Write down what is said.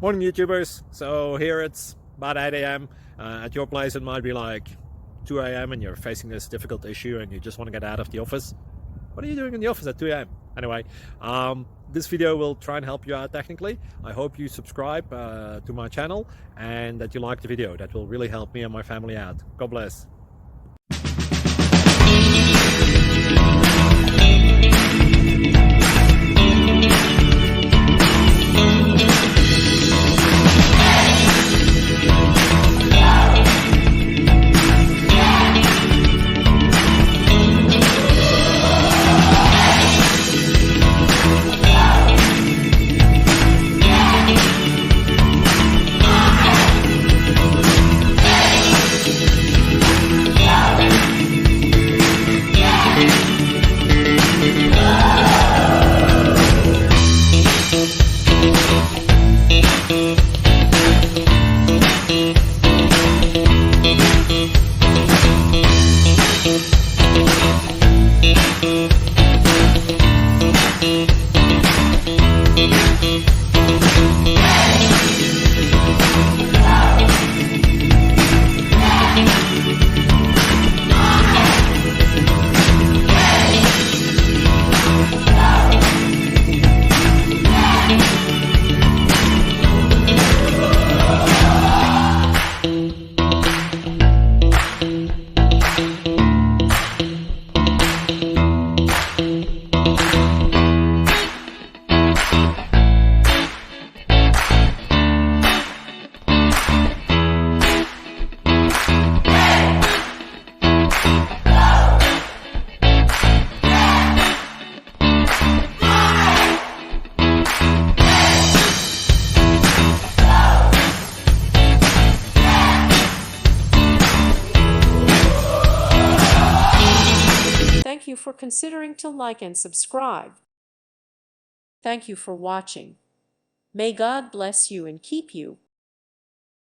Morning YouTubers. So here it's about 8 a.m. At your place it might be like 2 a.m. and you're facing this difficult issue and you just want to get out of the office. What are you doing in the office at 2 a.m.? Anyway, this video will try and help you out technically. I hope you subscribe to my channel and that you like the video. That will really help me and my family out. God bless. Thank you for considering to like and subscribe. Thank you for watching. May God bless you and keep you.